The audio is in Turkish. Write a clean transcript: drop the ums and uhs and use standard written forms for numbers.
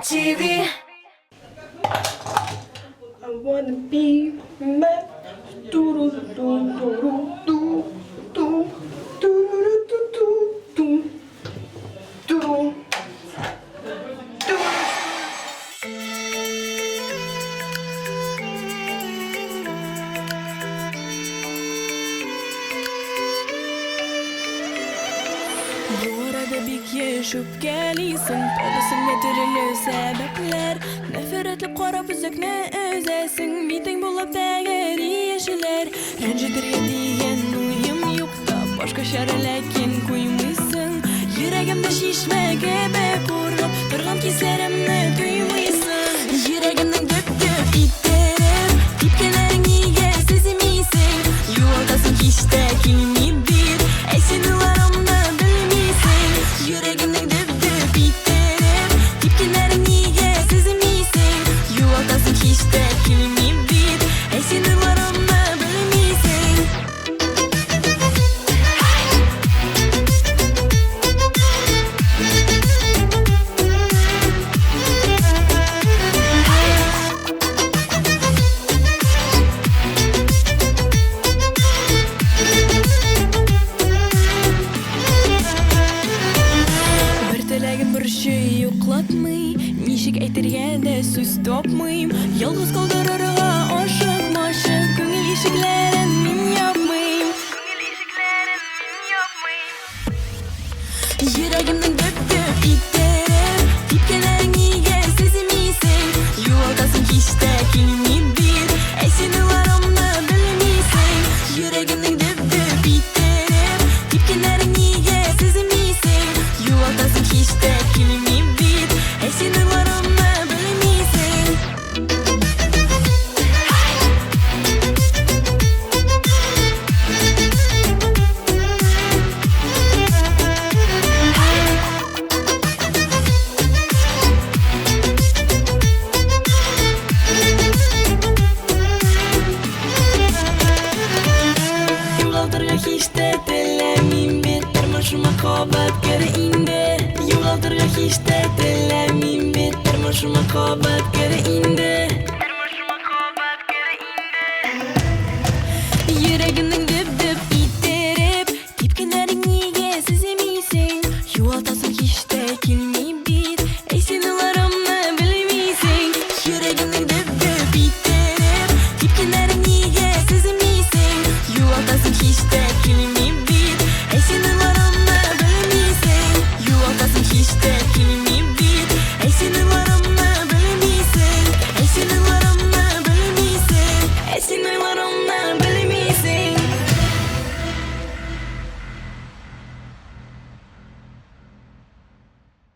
TV. I wanna be mad. Do do do do do do do do do do do. Bu arada bir yaşıp geliysin Babasın getirili sebepler Nefretli qarab üzükne özesin Biting bulup degeri yeşiler Rencidir ya diyen uyum yok da Başka şerlekin koymuşsun Yüreğimde şişme gebe kurup Durgan kislerimni duymuyorsun Yüreğimden döp iterim Tipkelerin iyiye sezimisin Yoldasın işte kilimi bir Esin ularımda yüreğimden döp biterim Tipkilerin iyiye sezimisin Yuvaldasın işte kilimi bit Esin ularımda bilmisin Bir şey yoklatmay Nişik aytirganda söz topmayım Yalnız kaldırırga aşık maşık Көңіл ишиклерін мен yapmayım Yüreğimden döp iterim Tipkelerin iyiye sezimisin Yoldasın işte kilimi bir Esin ularımda bilmisin Yüreğimden döp iterim Tipkelerin iyiye sezimisin Yoldasın işte kilimi bir Esin ularımda bilmisin Yo'g'altirga hech tilamim bet Turmushima qobat kiri indi Yo'g'altirga hech tilamim bet Turmushima qobat kiri indi